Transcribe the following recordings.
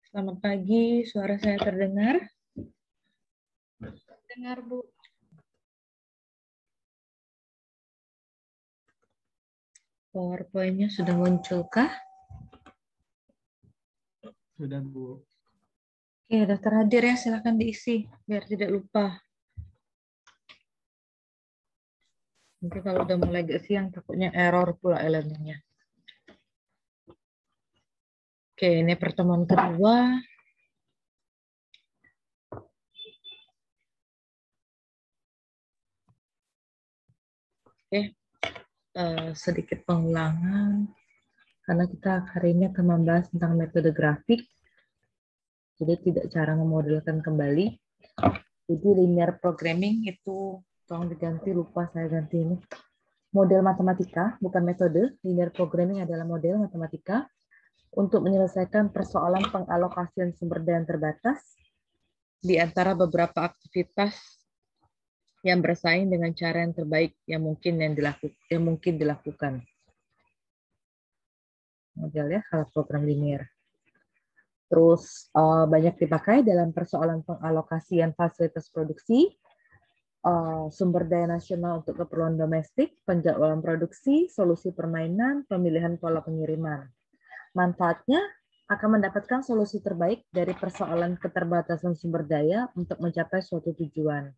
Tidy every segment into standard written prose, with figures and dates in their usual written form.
Selamat pagi, suara saya terdengar? Dengar, Bu. PowerPoint-nya sudah munculkah? Sudah, Bu. Oke, daftar hadir ya, silakan diisi biar tidak lupa. Nanti kalau udah mulai agak siang takutnya error pula elemennya. Oke, ini pertemuan kedua. Oke, sedikit pengulangan karena kita hari ini akan membahas tentang metode grafik. Jadi tidak cara memodelkan kembali. Jadi linear programming itu tolong diganti, lupa saya ganti ini. Model matematika, bukan metode. Linear programming adalah model matematika untuk menyelesaikan persoalan pengalokasian sumber daya yang terbatas di antara beberapa aktivitas yang bersaing dengan cara yang terbaik yang mungkin dilakukan. Modelnya hal program linear. Terus banyak dipakai dalam persoalan pengalokasian fasilitas produksi, sumber daya nasional untuk keperluan domestik, penjadwalan produksi, solusi permainan, pemilihan pola pengiriman. Manfaatnya akan mendapatkan solusi terbaik dari persoalan keterbatasan sumber daya untuk mencapai suatu tujuan.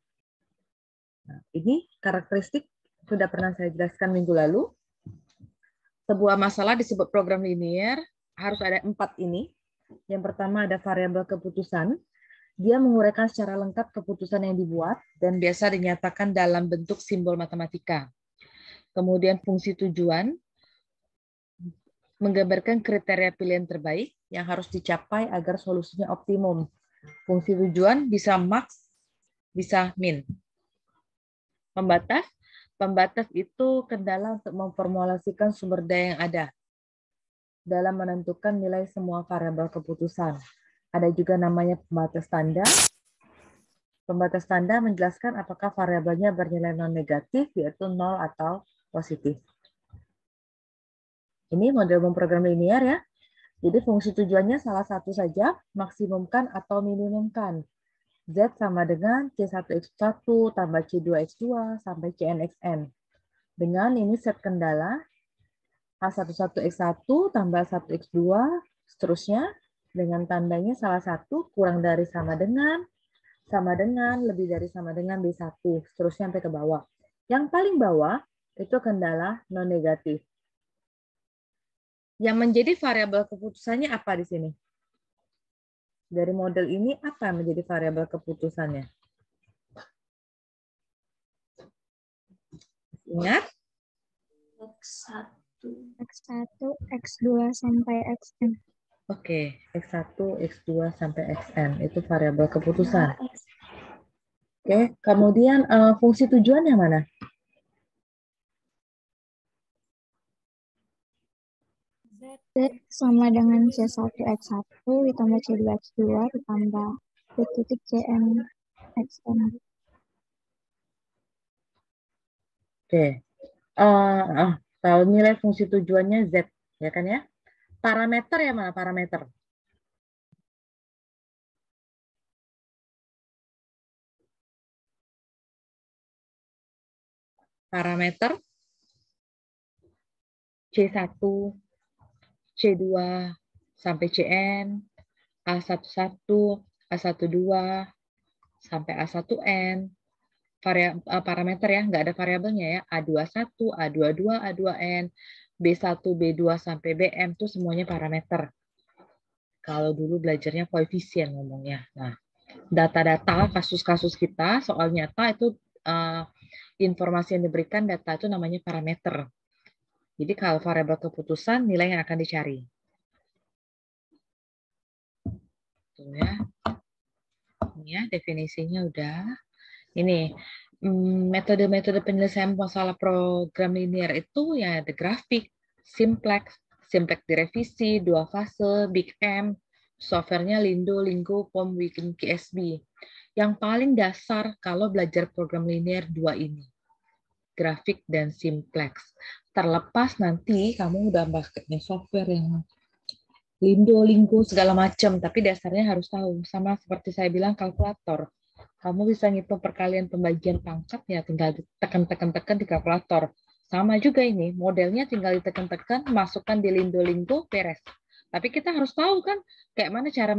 Nah, ini karakteristik sudah pernah saya jelaskan minggu lalu. Sebuah masalah disebut program linear harus ada 4 ini. Yang pertama ada variabel keputusan. Dia menguraikan secara lengkap keputusan yang dibuat dan biasa dinyatakan dalam bentuk simbol matematika. Kemudian fungsi tujuan, menggambarkan kriteria pilihan terbaik yang harus dicapai agar solusinya optimum. Fungsi tujuan bisa max, bisa min. Pembatas, pembatas itu kendala untuk memformulasikan sumber daya yang ada dalam menentukan nilai semua variabel keputusan. Ada juga namanya pembatas tanda. Pembatas tanda menjelaskan apakah variabelnya bernilai non-negatif, yaitu 0 atau positif. Ini model memprogram linear ya. Jadi fungsi tujuannya salah satu saja, maksimumkan atau minimumkan. Z sama dengan C1X1 tambah C2X2 sampai CNXN. Dengan ini set kendala, A11X1 tambah 1X2, seterusnya, dengan tandanya salah satu kurang dari sama dengan, lebih dari sama dengan B1, seterusnya sampai ke bawah. Yang paling bawah itu kendala non-negatif. Yang menjadi variabel keputusannya apa di sini? Dari model ini apa yang menjadi variabel keputusannya? Ingat? X1, X2 sampai Xn. Oke, X1, X2 sampai Xn itu variabel keputusan. Oke, kemudian fungsi tujuan yang mana? Z sama dengan C1X1 ditambah C2X2 ditambah B titik CN XN. Oke, kalau nilai fungsi tujuannya Z, ya kan ya? Parameter yang mana parameter? Parameter C1, C2 sampai Cn, A11, A12 sampai A1n. Parameter ya, nggak ada variabelnya ya. A21, A22, A2n, B1, B2 sampai Bm itu semuanya parameter. Kalau dulu belajarnya koefisien ngomongnya. Nah, data-data kasus-kasus kita soal nyata itu informasi yang diberikan data itu namanya parameter. Jadi kalau variabel keputusan nilai yang akan dicari. Tuh ya. Ini ya definisinya udah. Ini metode-metode penyelesaian masalah program linear itu ya ada grafik, simplex direvisi, dua fase, Big M, softwarenya Lindo, Lingo, POM, Wiki, KSB. Yang paling dasar kalau belajar program linear dua ini, grafik dan simplex. Terlepas nanti kamu udah pakai software yang Lindo, Linggo, segala macam. Tapi dasarnya harus tahu. Sama seperti saya bilang kalkulator. Kamu bisa ngitung perkalian pembagian pangkat, ya tinggal tekan-tekan-tekan di kalkulator. Sama juga ini, modelnya tinggal ditekan-tekan, masukkan di Lindo, Linggo, beres. Tapi kita harus tahu kan, kayak mana cara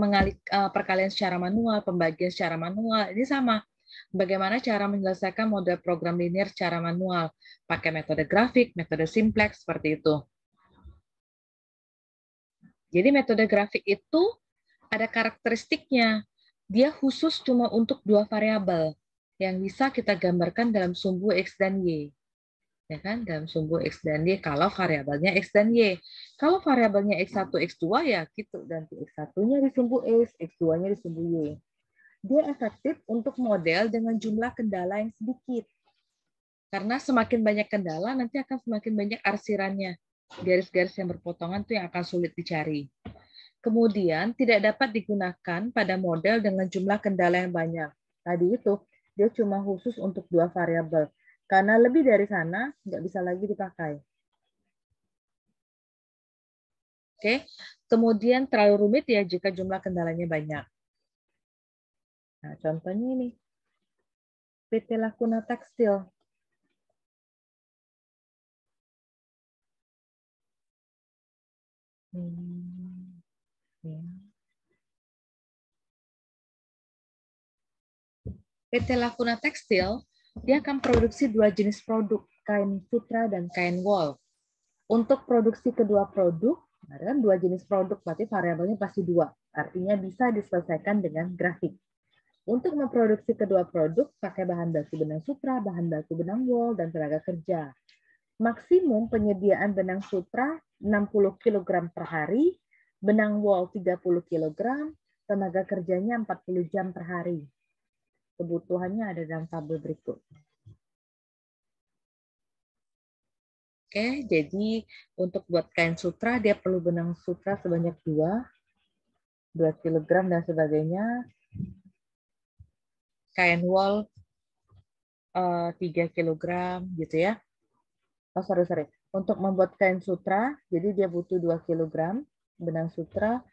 perkalian secara manual, pembagian secara manual. Ini sama. Bagaimana cara menyelesaikan model program linear secara manual. Pakai metode grafik, metode simplex, seperti itu. Jadi metode grafik itu ada karakteristiknya. Dia khusus cuma untuk dua variabel yang bisa kita gambarkan dalam sumbu X dan Y. Ya kan? Dalam sumbu X dan Y kalau variabelnya X dan Y. Kalau variabelnya X1, X2 ya gitu. Ganti X1-nya di sumbu X, X2-nya di sumbu Y. Dia efektif untuk model dengan jumlah kendala yang sedikit. Karena semakin banyak kendala, nanti akan semakin banyak arsirannya. Garis-garis yang berpotongan itu yang akan sulit dicari. Kemudian tidak dapat digunakan pada model dengan jumlah kendala yang banyak. Tadi itu, dia cuma khusus untuk dua variabel. Karena lebih dari sana, nggak bisa lagi dipakai. Oke. Kemudian terlalu rumit ya jika jumlah kendalanya banyak. Nah, contohnya ini. PT Lakuna Tekstil. Ya. PT Lakuna Tekstil, dia akan produksi dua jenis produk, kain sutra dan kain wol. Untuk produksi kedua produk, ada dua jenis produk, berarti variabelnya pasti dua. Artinya bisa diselesaikan dengan grafik. Untuk memproduksi kedua produk, pakai bahan baku benang sutra, bahan baku benang wol, dan tenaga kerja. Maksimum penyediaan benang sutra 60 kg per hari, benang wol 30 kg, tenaga kerjanya 40 jam per hari. Kebutuhannya ada dalam tabel berikut. Oke, jadi untuk buat kain sutra, dia perlu benang sutra sebanyak 2 kg dan sebagainya. Kain wol 3 kg gitu ya. Oh, sorry. Untuk membuat kain sutra, jadi dia butuh 2 kg benang sutra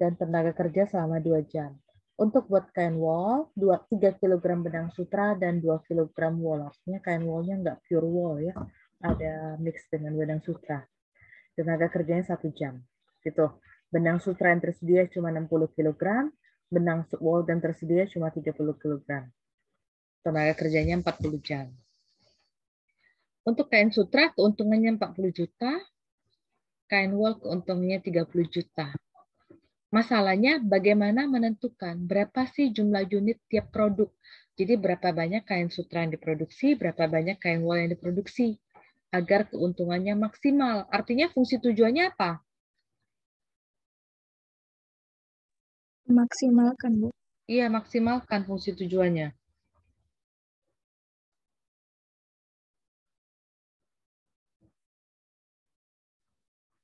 dan tenaga kerja selama 2 jam. Untuk buat kain wol, 3 kg benang sutra dan 2 kg wol. Artinya kain wolnya nggak pure wol ya. Ada mix dengan benang sutra. Tenaga kerjanya 1 jam. Gitu. Benang sutra yang tersedia cuma 60 kg, benang wol dan tersedia cuma 30 kg. Tenaga kerjanya 40 jam. Untuk kain sutra keuntungannya 40 juta, kain wol keuntungannya 30 juta. Masalahnya bagaimana menentukan berapa sih jumlah unit tiap produk. Jadi berapa banyak kain sutra yang diproduksi, berapa banyak kain wol yang diproduksi. Agar keuntungannya maksimal. Artinya fungsi tujuannya apa? Maksimalkan, Bu. Iya, maksimalkan fungsi tujuannya.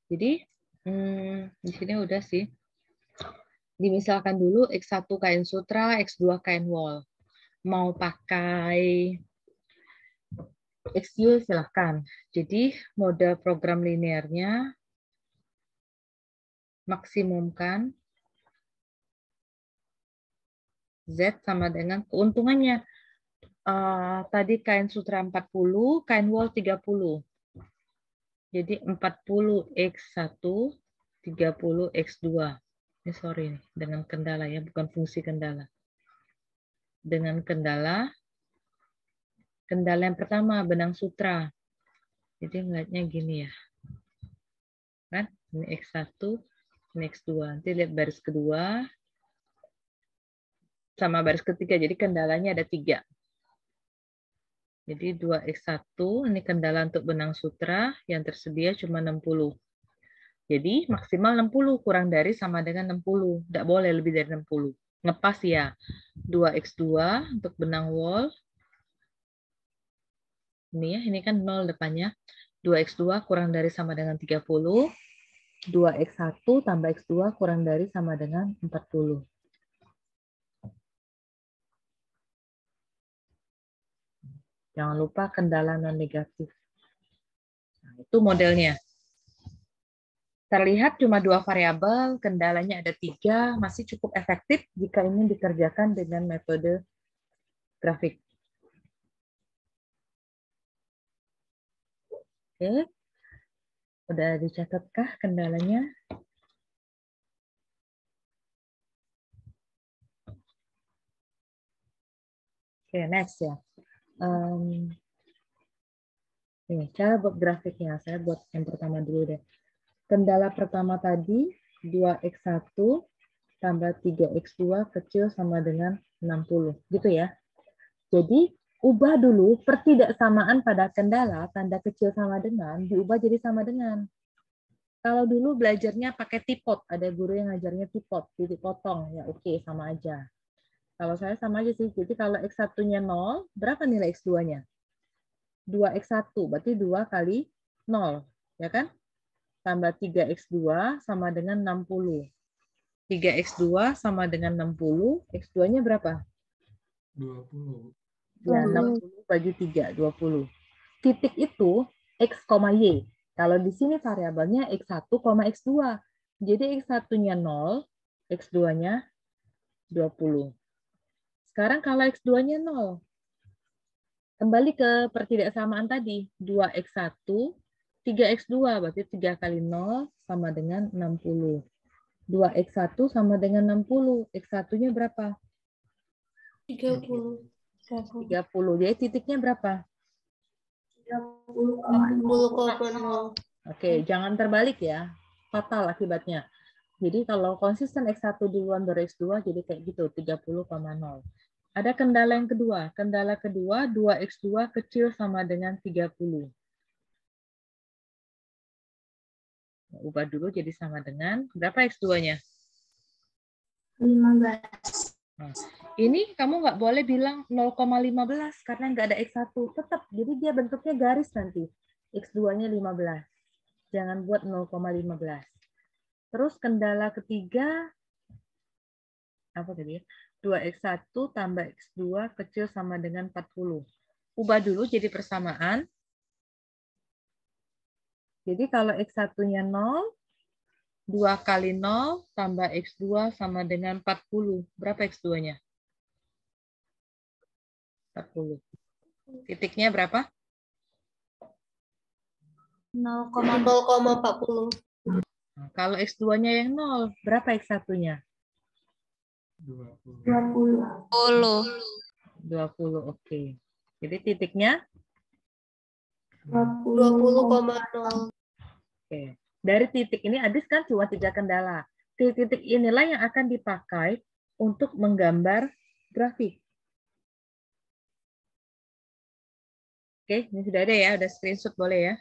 Jadi, di sini udah sih. Dimisalkan dulu X1 kain sutra, X2 kain wol. Mau pakai XU silahkan. Jadi, model program linearnya maksimumkan Z sama dengan keuntungannya. Tadi kain sutra 40, kain wol 30. Jadi 40 X1, 30 X2. Ini sorry, dengan kendala ya, bukan fungsi kendala. Dengan kendala yang pertama, benang sutra. Jadi ngeliatnya gini ya. Kan? Ini X1, ini X2. Nanti lihat baris kedua sama baris ketiga. Jadi kendalanya ada 3. Jadi 2X1, ini kendala untuk benang sutra, yang tersedia cuma 60. Jadi maksimal 60, kurang dari sama dengan 60. Tidak boleh lebih dari 60. Ngepas ya. 2X2 untuk benang wol. Ini ya, ini kan 0 depannya. 2X2 kurang dari sama dengan 30. 2X1 tambah X2 kurang dari sama dengan 40. Jangan lupa kendala non-negatif. Nah, itu modelnya. Terlihat cuma 2 variabel, kendalanya ada 3, masih cukup efektif jika ini dikerjakan dengan metode grafik. Oke, udah dicatatkah kendalanya? Oke, next ya. Nih, cara buat grafiknya, saya buat yang pertama dulu deh. Kendala pertama tadi, 2x1 tambah 3x2 kecil sama dengan 60. Gitu ya. Jadi, ubah dulu pertidaksamaan pada kendala, tanda kecil sama dengan, diubah jadi sama dengan. Kalau dulu belajarnya pakai tipot, ada guru yang ngajarnya tipot, titik potong, ya oke, sama aja. Kalau saya sama aja sih, jadi kalau X1-nya 0, berapa nilai X2-nya? 2x1, berarti 2 kali 0, ya kan? Tambah 3x2 sama dengan 60. 3x2 sama dengan 60, x2-nya berapa? 20. Ya, 60 bagi 3, 20. Titik itu x, y. Kalau di sini variabelnya x1, x2. Jadi x1-nya 0, x2-nya 20. Sekarang kalau x2-nya 0, kembali ke pertidaksamaan tadi. 2x1, 3x2, berarti 3 kali 0 sama dengan 60. 2x1 sama dengan 60. X1-nya berapa? 30. 30. Jadi titiknya berapa? 40,0. Oke, jangan terbalik ya. Fatal akibatnya. Jadi kalau konsisten X1 duluan baru X2, jadi kayak gitu, 30,0. Ada kendala yang kedua. Kendala kedua, 2x2 kecil sama dengan 30. Ubah dulu jadi sama dengan, berapa X2-nya? 15. Nah, ini kamu nggak boleh bilang 0,15 karena nggak ada X1. Tetap, jadi dia bentuknya garis nanti. X2-nya 15. Jangan buat 0,15. Terus kendala ketiga, apa tadi ya? 2x1 tambah x2 kecil sama dengan 40. Ubah dulu jadi persamaan. Jadi kalau x1-nya 0, 2 kali 0 tambah x2 sama dengan 40. Berapa x2-nya? 40. Titiknya berapa? 0,40. Nah, kalau x2-nya yang 0, berapa x1-nya? 20. 20, oke. Jadi titiknya? 20,0. Oke. Dari titik ini, Adis kan cuma 3 kendala. Titik inilah yang akan dipakai untuk menggambar grafik. Oke, ini sudah ada ya, udah screenshot boleh ya.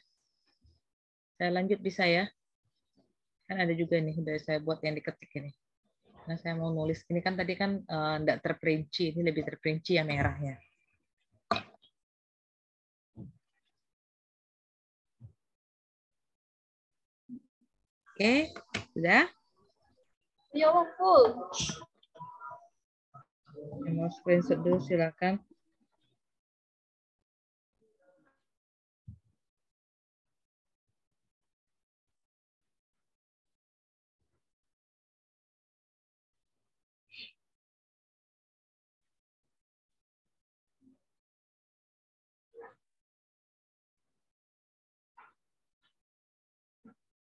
Saya lanjut bisa ya. Kan ada juga nih, udah saya buat yang diketik ini. Nah, saya mau nulis. Ini kan tadi kan enggak terperinci, ini lebih terperinci yang merahnya. Oke, sudah? Ya, full. Yang mau screenshot dulu silakan.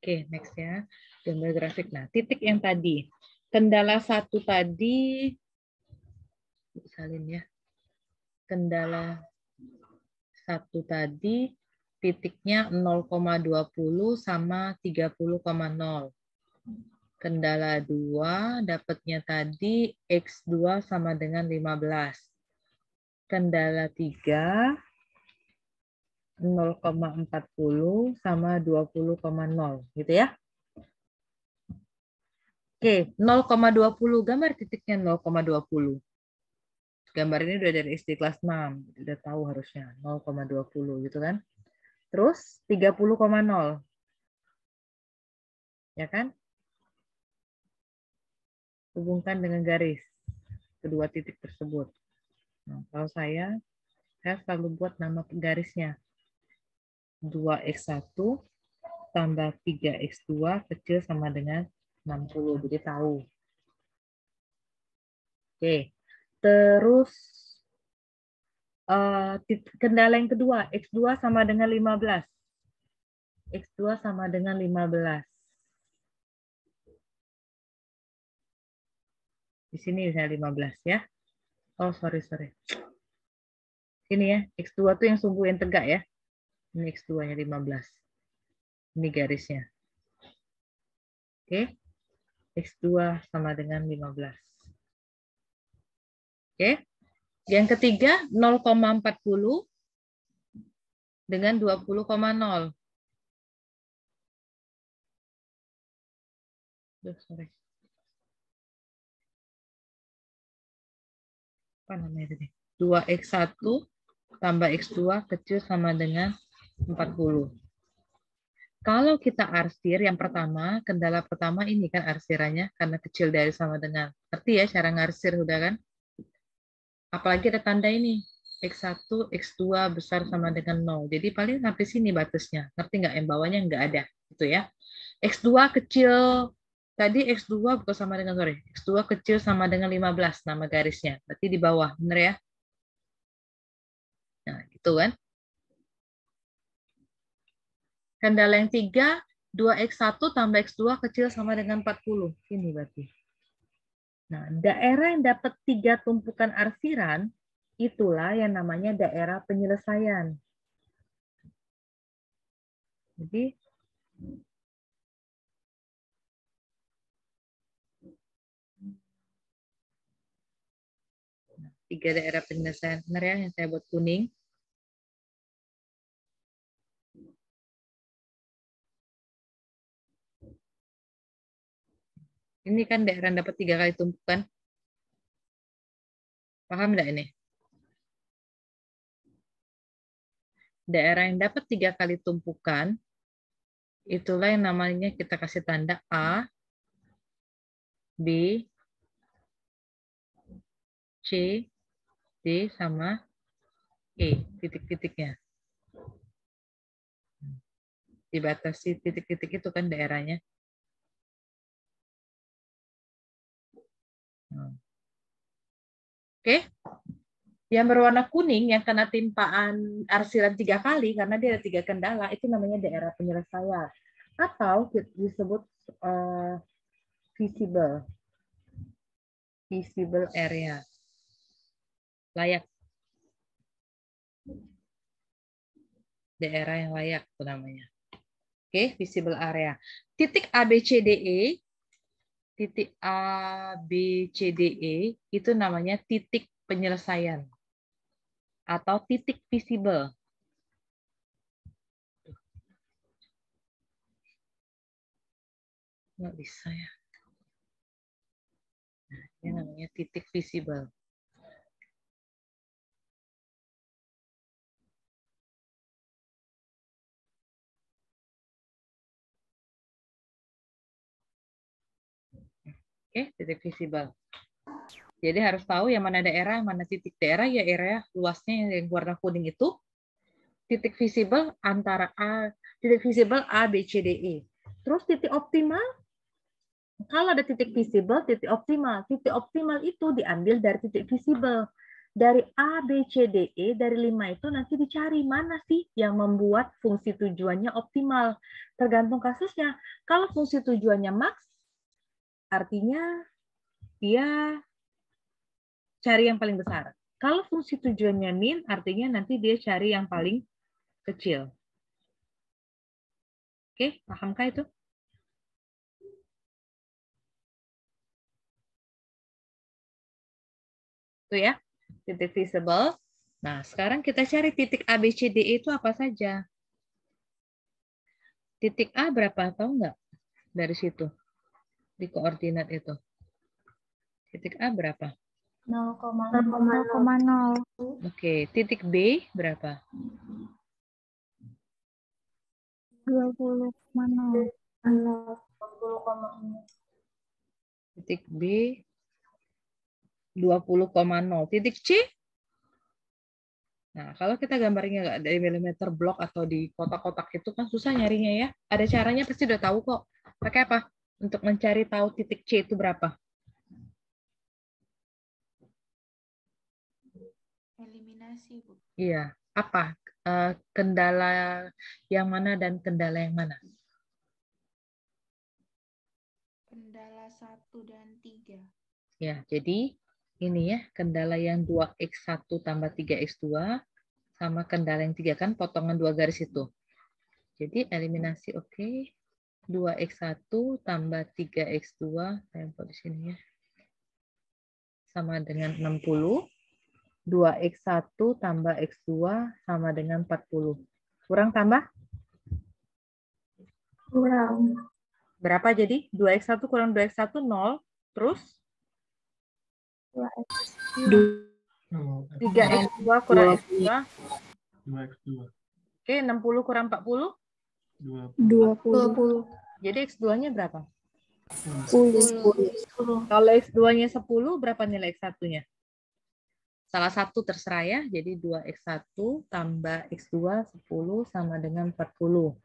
Oke, next ya. Gambar grafik. Nah, titik yang tadi. Kendala 1 tadi, salin ya. Kendala 1 tadi, titiknya 0,20 sama 30,0. Kendala 2, dapatnya tadi X2 sama dengan 15. Kendala 3, 0,40 sama 20,0. Gitu ya. Oke, 0,20. Gambar titiknya 0,20. Gambar ini udah dari SD kelas 6. Udah tahu harusnya 0,20 gitu kan. Terus 30,0. Ya kan? Hubungkan dengan garis kedua titik tersebut. Nah, kalau saya selalu buat nama garisnya. 2x1 tambah 3x2 kecil sama dengan 60. Jadi tahu. Oke. Terus kendala yang kedua, X2 sama dengan 15. X2 sama dengan 15. Di sini misalnya 15 ya. Oh, sorry. Ini ya, X2 tuh yang sumbu yang tegak ya. Ini X2-nya 15. Ini garisnya. Oke. X2 sama dengan 15. Oke. Yang ketiga, 0,40 dengan 20,0. Sorry. Apa namanya tadi? 2x1 tambah x2 kecil sama dengan 40. Kalau kita arsir yang pertama, kendala pertama ini kan arsirannya karena kecil dari sama dengan. Ngerti ya cara ngarsir udah kan? Apalagi ada tanda ini. X1, X2 besar sama dengan 0. Jadi paling sampai sini batasnya. Ngerti nggak? Yang bawahnya nggak ada. Gitu ya. X2 kecil. Tadi X2 bukan sama dengan, sorry. X2 kecil sama dengan 15 nama garisnya. Berarti di bawah. Bener ya? Nah, gitu kan. Kendala yang 3, 2x1 tambah x2 kecil sama dengan 40. Ini berarti. Nah, daerah yang dapat 3 tumpukan arsiran, itulah yang namanya daerah penyelesaian. Jadi, tiga daerah penyelesaian. Benar ya yang saya buat kuning. Ini kan daerah yang dapat 3 kali tumpukan. Paham nggak ini? Daerah yang dapat 3 kali tumpukan, itulah yang namanya kita kasih tanda A, B, C, D, sama E, titik-titiknya. Dibatasi titik-titik itu kan daerahnya. Oke. Yang berwarna kuning yang kena timpaan arsiran 3 kali karena dia ada 3 kendala, itu namanya daerah penyelesaian. Atau disebut visible area. Layak. Daerah yang layak itu namanya. Oke, visible area. Titik A, B, C, D, E. Titik A, B, C, D, E itu namanya titik penyelesaian. Atau titik visible. Nggak bisa ya. Nah, ini namanya titik visible. Oke, titik visible. Jadi harus tahu yang mana daerah, mana titik daerah, ya area luasnya yang warna kuning itu titik visible antara A, titik visible A, B, C, D, E. Terus titik optimal, kalau ada titik visible, titik optimal. Titik optimal itu diambil dari titik visible. Dari A, B, C, D, E, dari 5 itu nanti dicari mana sih yang membuat fungsi tujuannya optimal. Tergantung kasusnya. Kalau fungsi tujuannya max, artinya dia cari yang paling besar. Kalau fungsi tujuannya min, artinya nanti dia cari yang paling kecil. Oke, pahamkah itu? Itu ya, titik visible. Nah, sekarang kita cari titik A, B, C, D, E itu apa saja. Titik A berapa, tahu nggak? Dari situ, di koordinat itu. Titik A berapa? 0,0. Oke, titik B berapa? 20,0. Titik B 20,0. Titik C Nah, kalau kita gambarnya nggak dari milimeter blok atau di kotak-kotak itu kan susah nyarinya ya. Ada caranya pasti udah tahu kok. Pakai apa? Untuk mencari tahu titik C itu berapa? Eliminasi, Bu. Iya. Apa? Kendala yang mana dan kendala yang mana? Kendala 1 dan 3. Ya, jadi ini ya, kendala yang 2x1 tambah 3x2 sama kendala yang 3 kan potongan 2 garis itu. Jadi eliminasi oke. 2x1 tambah 3x2, saya buat di sini ya. Sama dengan 60. 2x1 tambah x2 sama dengan 40. Kurang tambah? Kurang. Berapa jadi? 2x1 kurang 2x1, 0. Terus? 3x2 kurang x2. 2x2. Oke, 60 kurang 40. 20. Jadi x2-nya berapa? 10. Kalau x2-nya 10, berapa nilai x1-nya? Salah satu terserah ya. Jadi 2x1 tambah x2 10 sama dengan 40.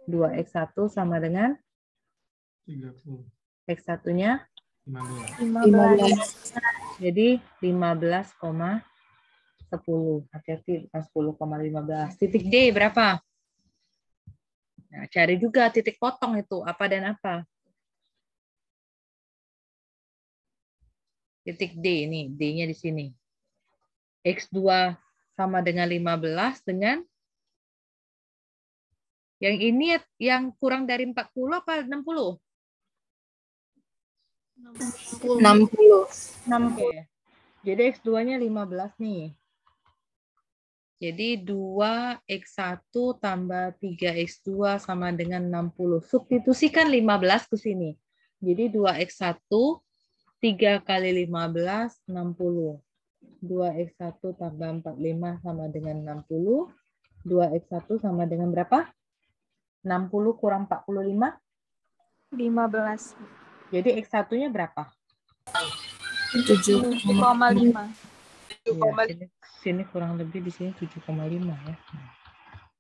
2x1 sama dengan 30. x1-nya 15. jadi 15,10. Hati-hati bukan 10,15. Titik D berapa? Nah, cari juga titik potong itu apa dan apa. Titik D ini, D-nya di sini. X2 sama dengan 15 dengan yang ini yang kurang dari 40 apa 60? 60. Oke. Jadi X2-nya 15 nih. Jadi 2x1 tambah 3x2 sama dengan 60. Substitusikan 15 ke sini. Jadi 2x1, 3 kali 15, 60. 2x1 tambah 45 sama dengan 60. 2x1 sama dengan berapa? 60 kurang 45? 15. Jadi x1-nya berapa? 7,5. Ya, sini kurang lebih di sini 7,5 ya.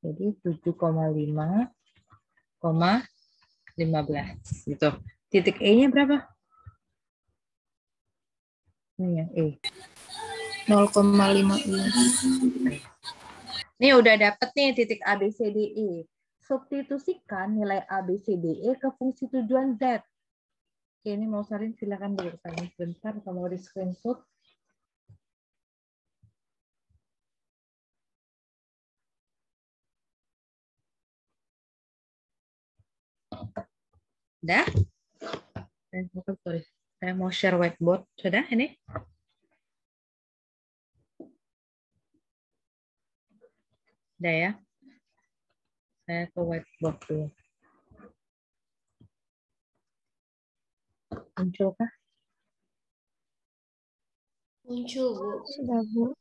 Jadi 7,5,15 gitu. Titik E-nya berapa? Ini ya, E. 0,5. Nih udah dapet nih titik A, B, C, D, E. Substitusikan nilai A, B, C, D, E ke fungsi tujuan Z. Oke, ini mau salin silakan dulu salin sebentar atau mau di screenshot. Udah? Sorry. Saya mau share whiteboard. Sudah ini? Udah ya? Saya ke whiteboard dulu. Muncul kah? Muncul, Bu. Sudah, Bu.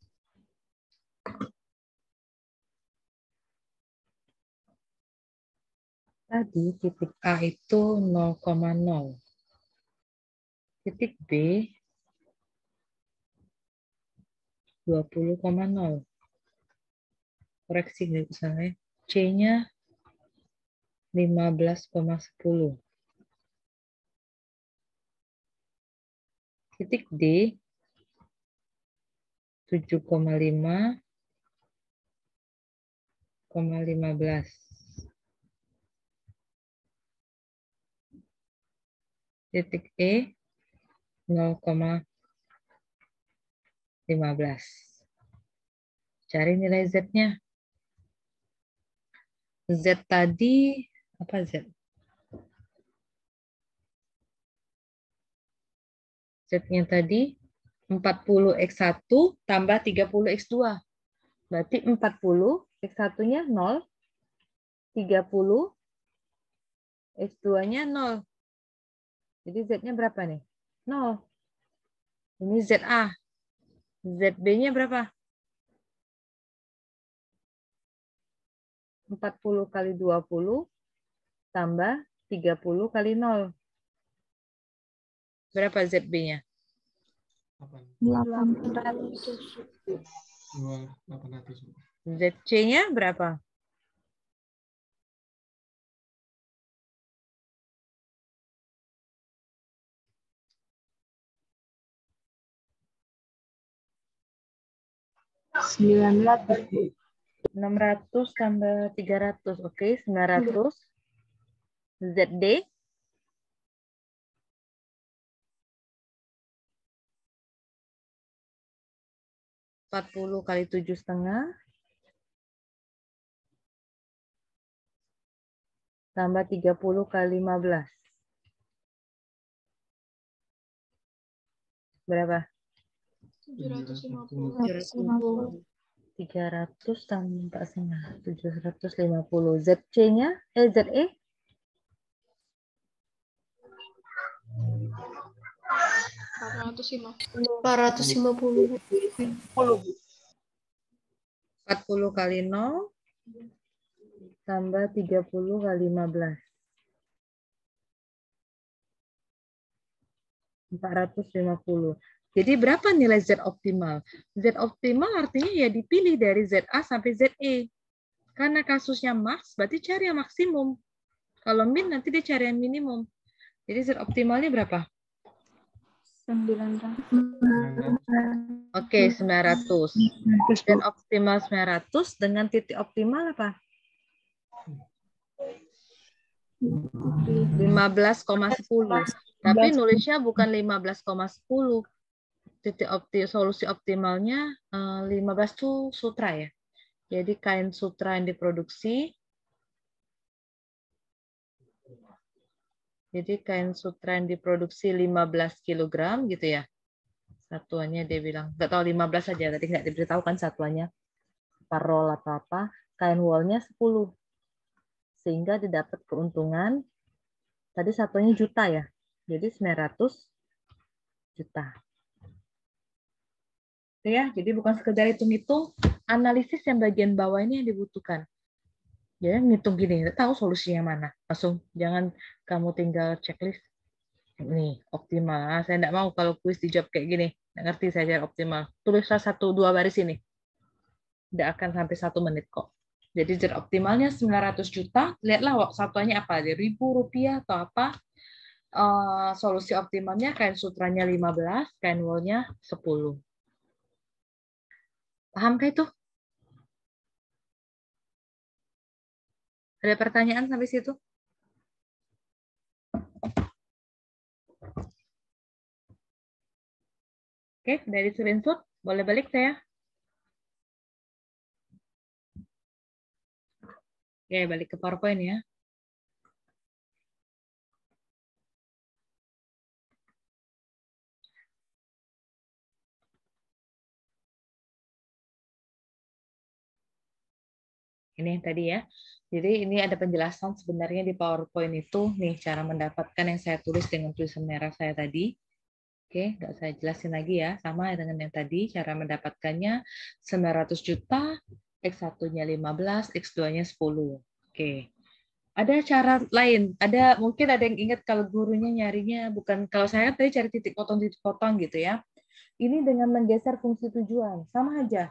Tadi titik A itu 0,0. Titik B 20,0. Koreksi dari sana. C-nya 15,10. Titik D 7,5,15. Titik E 0,15. Cari nilai Z-nya. Z tadi apa Z? Z-nya tadi 40x1 tambah 30x2. Berarti 40 x1-nya 0, 30 x2-nya 0. Jadi Z-nya berapa nih? 0. Ini ZA. ZB-nya berapa? 40 kali 20 tambah 30 kali 0. Berapa ZB-nya? 800. 2.800, Bu. ZC-nya berapa? $900. 600 tambah 300. Oke, 900. ZD? $40 kali 7,5 tambah 30 kali 15. Berapa? 750. 300 tambah 750. ZC-nya? ZE? 450. 40 kali 0 tambah 30 kali 15. 450. Jadi berapa nilai Z optimal? Z optimal artinya ya dipilih dari ZA sampai ZE. Karena kasusnya max, berarti cari yang maksimum. Kalau min, nanti dia cari yang minimum. Jadi Z optimalnya berapa? 900. Oke, 900. Z optimal 900 dengan titik optimal apa? 15,10. Tapi nulisnya bukan 15,10. Solusi optimalnya 15 itu sutra ya. Jadi kain sutra yang diproduksi. Jadi kain sutra yang diproduksi 15 kg gitu ya. Satuannya dia bilang, nggak tahu 15 saja, tadi nggak diberitahu kan satuannya. Parol atau apa, kain woolnya 10. Sehingga didapat keuntungan, tadi satuannya juta ya. Jadi 900 juta. Ya, jadi bukan sekedar hitung-hitung, analisis yang bagian bawah ini yang dibutuhkan. Ya, ngitung gini, tahu solusinya mana. Langsung, jangan kamu tinggal checklist. Nih, optimal. Saya enggak mau kalau kuis dijawab kayak gini. Nggak ngerti saya cara optimal. Tulislah 1-2 baris ini. Tidak akan sampai 1 menit kok. Jadi jar optimalnya 900 juta. Lihatlah satuannya apa. Ribu rupiah atau apa. Solusi optimalnya kain sutranya 15, kain woolnya 10. Pahamkah itu? Ada pertanyaan sampai situ? Oke, dari screenshot. Boleh balik saya? Oke, balik ke PowerPoint ya. Ini yang tadi ya. Jadi ini ada penjelasan sebenarnya di PowerPoint itu nih cara mendapatkan yang saya tulis dengan tulisan merah saya tadi. Oke, nggak saya jelasin lagi ya. Sama dengan yang tadi, cara mendapatkannya 900 juta, X1-nya 15, X2-nya 10. Oke. Ada cara lain. Mungkin ada yang ingat kalau gurunya nyarinya bukan, kalau saya tadi cari titik potong gitu ya. Ini dengan menggeser fungsi tujuan. Sama aja.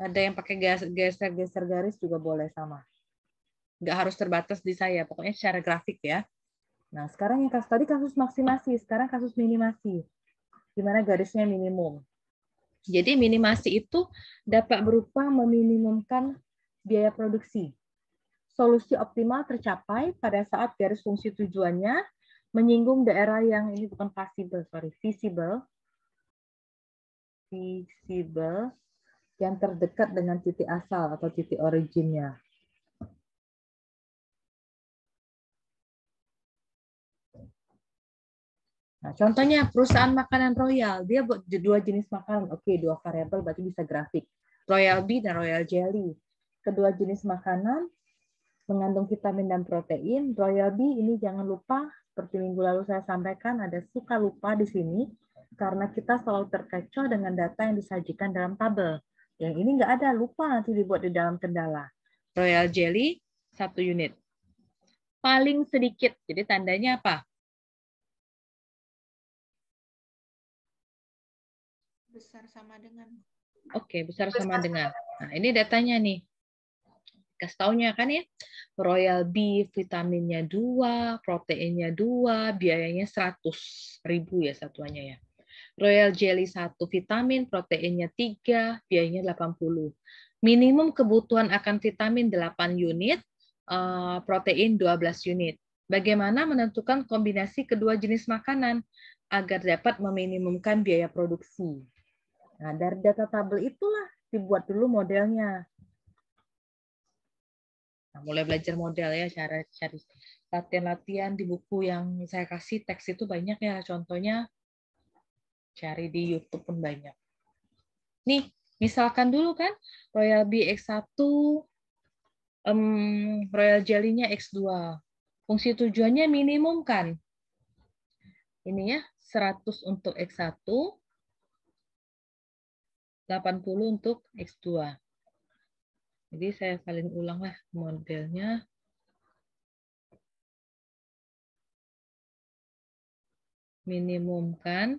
Ada yang pakai geser garis juga boleh sama. Nggak harus terbatas di saya, pokoknya secara grafik ya. Nah, sekarang yang tadi kasus maksimasi, sekarang kasus minimasi. Di mana garisnya minimum. Jadi minimasi itu dapat berupa meminimumkan biaya produksi. Solusi optimal tercapai pada saat garis fungsi tujuannya menyinggung daerah yang ini bukan visible yang terdekat dengan titik asal atau titik originnya. Nah, contohnya perusahaan makanan Royal, dia buat 2 jenis makanan. Oke, 2 variabel berarti bisa grafik. Royal Bee dan Royal Jelly. Kedua jenis makanan mengandung vitamin dan protein. Royal Bee ini jangan lupa, seperti minggu lalu saya sampaikan, ada suka lupa di sini, karena kita selalu terkecoh dengan data yang disajikan dalam tabel. Yang ini nggak ada, lupa nanti dibuat di dalam kendala. Royal Jelly, 1 unit. Paling sedikit, jadi tandanya apa? Besar sama dengan. Oke, besar sama dengan. Nah, ini datanya nih. Kasih taunya kan ya. Royal beef vitaminnya 2, proteinnya 2, biayanya 100.000 ya satuannya ya. Royal jelly 1 vitamin, proteinnya 3, biayanya 80. Minimum kebutuhan akan vitamin 8 unit, protein 12 unit. Bagaimana menentukan kombinasi kedua jenis makanan agar dapat meminimumkan biaya produksi? Nah, dari data tabel itulah dibuat dulu modelnya. Nah, mulai belajar model ya, cara cari latihan-latihan di buku yang saya kasih teks itu banyak ya, contohnya cari di YouTube pun banyak. Nih, misalkan dulu kan Royal Bee X1, Royal Jelly-nya X2. Fungsi tujuannya minimum kan? Ini ya, 100 untuk X1, 80 untuk X2. Jadi saya salin ulang lah modelnya. Minimumkan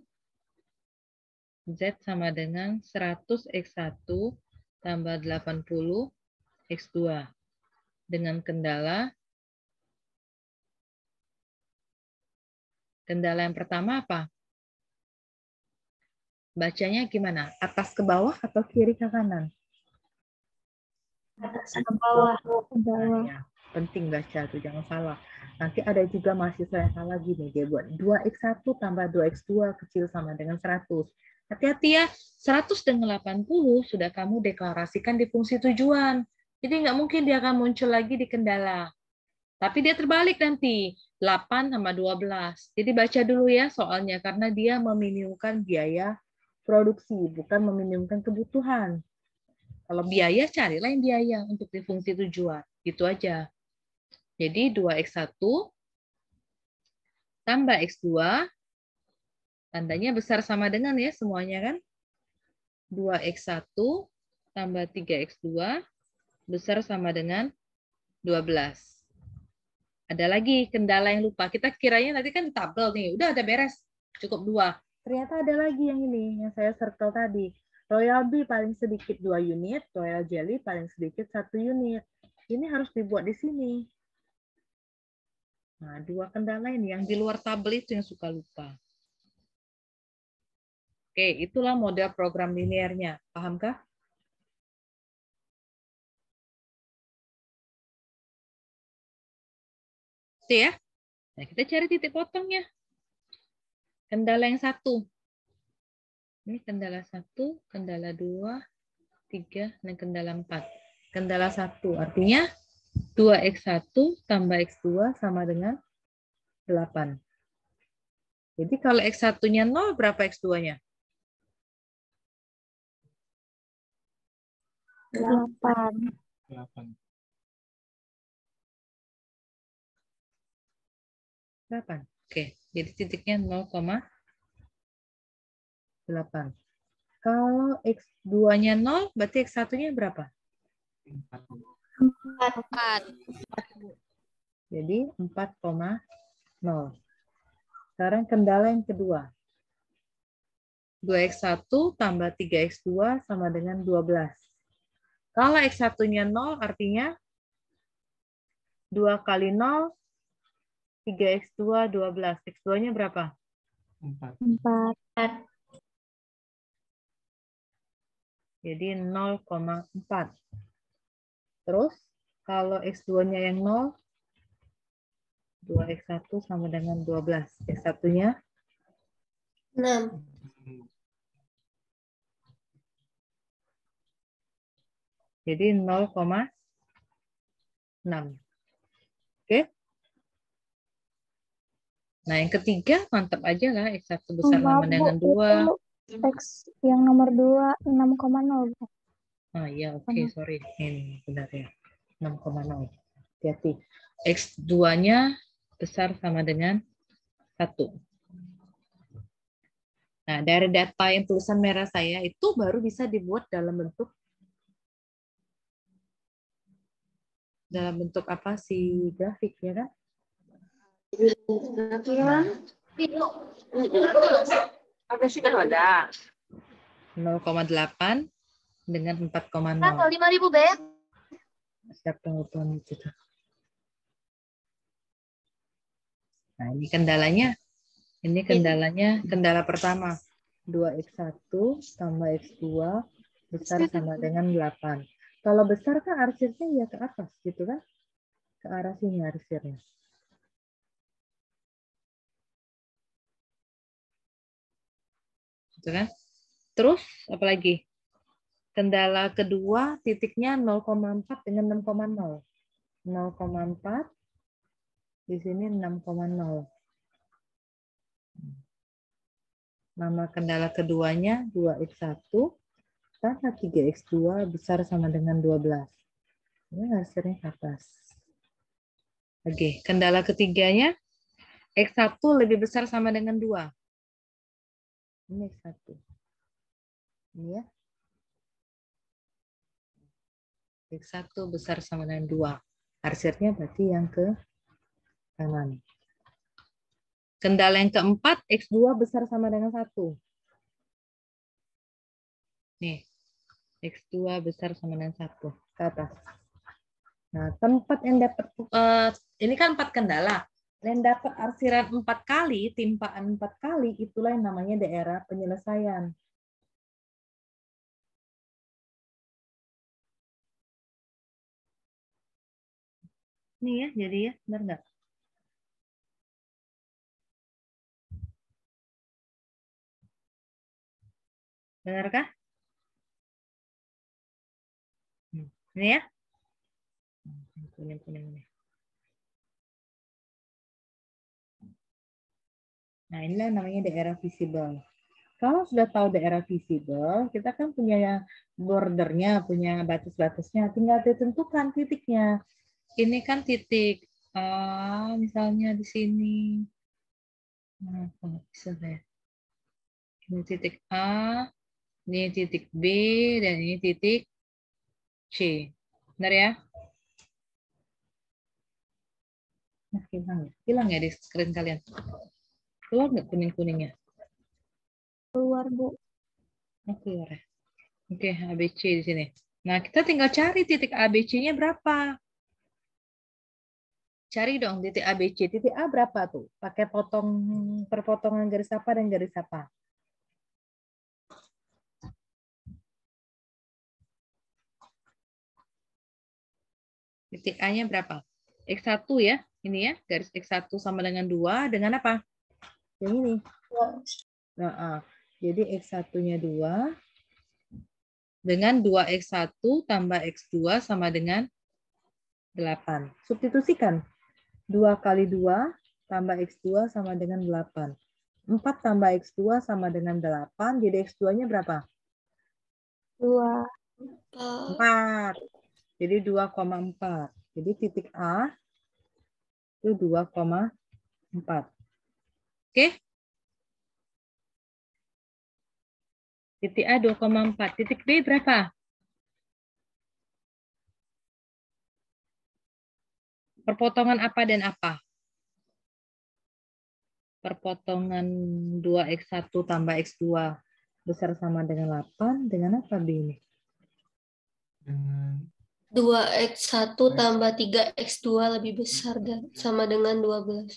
Z sama dengan 100 X1 tambah 80 X2. Dengan kendala yang pertama apa? Bacanya gimana? Atas ke bawah atau kiri ke kanan? Atas ke bawah. Nah, ya. Penting baca tuh, jangan salah. Nanti ada juga mahasiswa yang salah gini, dia buat 2X1 tambah 2X2 kecil sama dengan 100. Hati-hati ya, 100 dengan 80 sudah kamu deklarasikan di fungsi tujuan. Jadi nggak mungkin dia akan muncul lagi di kendala. Tapi dia terbalik nanti, 8 sama 12. Jadi baca dulu ya soalnya, karena dia meminimumkan biaya produksi, bukan meminimumkan kebutuhan. Kalau biaya, carilah yang biaya untuk di fungsi tujuan. Gitu aja. Jadi 2X1 tambah X2, tandanya besar sama dengan ya semuanya kan. 2X1 tambah 3X2 besar sama dengan 12. Ada lagi kendala yang lupa. Kita kiranya tadi kan tabel nih, udah ada beres. Cukup 2. Ternyata ada lagi yang ini, yang saya circle tadi. Royal Bee paling sedikit 2 unit, Royal Jelly paling sedikit 1 unit. Ini harus dibuat di sini. Nah, 2 kendala ini yang di luar tabel itu yang suka lupa. Oke, itulah model program linearnya. Pahamkah? Oke ya. Nah, kita cari titik potongnya. Kendala yang 1. Ini kendala 1, kendala 2, 3, dan kendala 4. Kendala 1 artinya 2X1 tambah X2 sama dengan 8. Jadi kalau X1-nya 0, berapa X2-nya? 8. 8. 8. Oke, jadi titiknya 0,8. Kalau X2-nya 0, berarti X1-nya berapa? 4. Jadi 4,0. Sekarang kendala yang kedua. 2X1 tambah 3X2 sama dengan 12. Kalau X1-nya 0, artinya 2 kali 0, 3X2, 12. X2-nya berapa? 4. 4. Jadi 0,4. Terus, kalau X2-nya yang 0, 2X1 sama dengan 12. X1-nya 6. jadi 0,6. Oke? Nah, yang ketiga, mantap aja lah. X1 besar sama dengan 2. X yang nomor 2, 6,0. Ah, ya, oke, sorry. Ini benar ya. 6,0. Hati-hati. X2-nya besar sama dengan 1. Nah, dari data yang tulisan merah saya itu baru bisa dibuat dalam bentuk apa sih grafik ya kan? 0,8 dengan 4,0. 5.000 Beb. Siapa yang lupa itu? Nah, ini kendalanya. Ini kendala pertama. 2x1 tambah x2 besar sama dengan 8. Kalau besar kan arsirnya ya ke atas gitu kan? Ke arah sini arsirnya. Gitu kan? Terus apa lagi? Kendala kedua titiknya 0,4 dengan 6,0. 0,4 di sini 6,0. Nama kendala keduanya 2x1 tambah 3x2 besar sama dengan 12. Ini hasilnya ke atas. Oke, kendala ketiganya x1 lebih besar sama dengan 2. Ini x1. Ini ya. X1 besar sama dengan 2. Arsirnya berarti yang ke kanan. Kendala yang keempat, X2 besar sama dengan 1. Nih, X2 besar sama dengan 1. Ke atas. Nah, tempat yang dapat, ini kan 4 kendala. Yang dapat arsiran 4 kali, timpaan 4 kali, itulah yang namanya daerah penyelesaian. Nih ya, jadi ya, benar nggak? Benarkah? Ini ya. Kuning-kuning nih. Nah, inilah namanya daerah visible. Kalau sudah tahu daerah visible, kita kan punya bordernya, punya batas-batasnya, tinggal ditentukan titiknya. Ini kan titik A, misalnya di sini. Nah, bisa deh. Ini titik A, ini titik B, dan ini titik C. Benar ya? Nah, hilang ya di screen kalian? Keluar nggak kuning-kuningnya? Keluar, Bu. Oh, keluar ya. Oke, ABC di sini. Nah, kita tinggal cari titik ABC-nya berapa. Cari dong titik ABC. Titik A berapa tuh? Pakai perpotongan garis apa dan garis apa? Titik A-nya berapa? X1 ya. Ini ya, garis X1 sama dengan 2. Dengan apa? Yang ini. Nah, jadi X1-nya 2. Dengan 2x1 tambah x2 sama dengan 8. Substitusikan. 2 kali 2 tambah x2 sama dengan 8. 4 tambah x2 sama dengan 8. Jadi x2-nya berapa? 2. 4. Jadi 2,4. Jadi titik A itu 2,4. Oke? Titik A 2,4. Titik B berapa? Perpotongan apa dan apa? Perpotongan 2x1 tambah x2 besar sama dengan 8. Dengan apa B ini? Dengan 2x1 tambah 3x2 lebih besar dan sama dengan 12.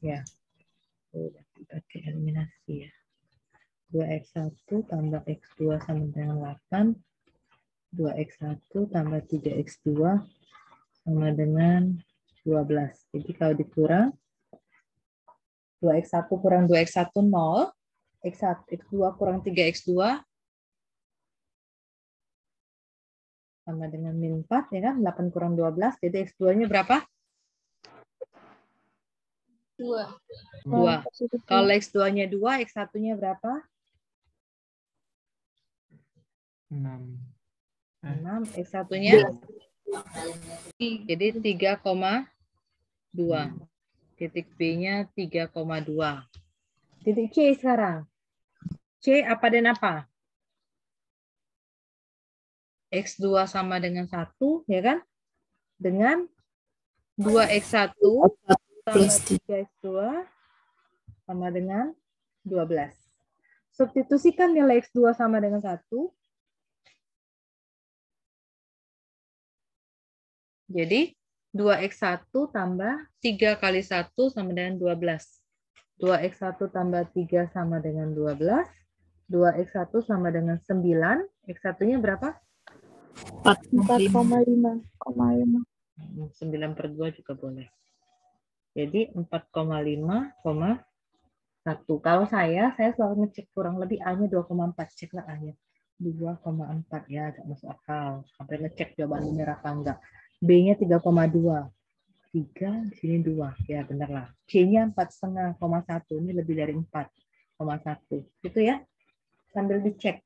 Ya. Udah pakai eliminasi ya. 2x1 tambah x2 sama dengan 8. 2x1 tambah 3x2 sama dengan 12. Jadi kalau dikurang, 2x1 kurang 2x1, 0. X2 kurang 3x2 sama dengan min 4, ya kan? 8 kurang 12, jadi x2-nya berapa? 2. 2. Kalau x2-nya 2, x1-nya berapa? 6. 6. X1-nya? Jadi 3,2. Titik B-nya 3,2. Titik C sekarang. C apa dan apa? X2 sama dengan 1, ya kan? Dengan 2x1 tambah 3x2 sama dengan 12. Substitusikan nilai x2 sama dengan 1. Jadi 2x1 tambah 3 kali 1 sama dengan 12. 2x1 tambah 3 sama dengan 12. 2x1 sama dengan 9. X1-nya berapa? 4,5. 9 per 2 juga boleh. Jadi 4,5,1. Kalau saya selalu ngecek kurang lebih A-nya 2,4. Ceklah A-nya. 2,4 ya, agak masuk akal. Sampai ngecek jawaban benar apa enggak. B-nya 3,2. 3, di sini 2. Ya, benar lah. C-nya 4,5,1. Ini lebih dari 4,1. Gitu ya. Sambil dicek.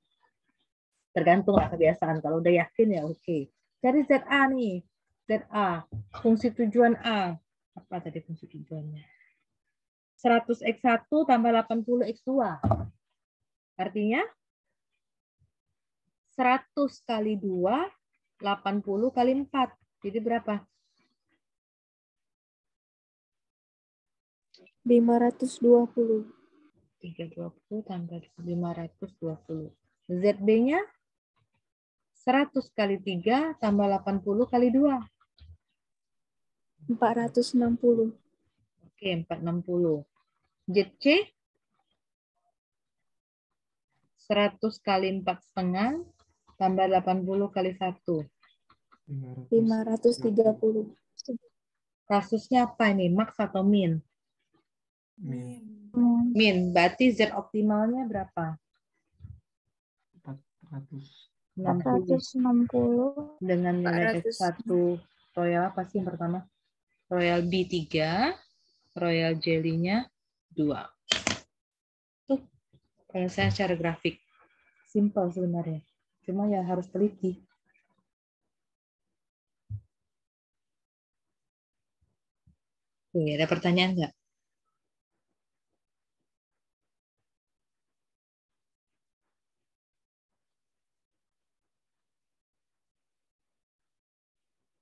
Tergantung lah kebiasaan. Kalau udah yakin ya oke. Cari ZA nih. ZA. Fungsi tujuan A. Apa tadi fungsi tujuannya? 100x1 tambah 80x2. Artinya 100 kali 2, 80 kali 4. Jadi berapa? 520. 320 tambah 520. ZB-nya 100 kali 3 tambah 80 kali 2. 460. Oke, 460. ZC 100 kali 4,5 tambah 80 kali 1. 530. Kasusnya apa ini? Max atau min? Min. Min. Berarti Z optimalnya berapa? 400. 460. Dengan nilai 400. X1 Royal apa sih yang pertama? Royal B3, Royal Jelly-nya 2. Tuh, penyelesaian secara grafik. Simple sebenarnya. Cuma ya harus teliti. Oke, ada pertanyaan nggak?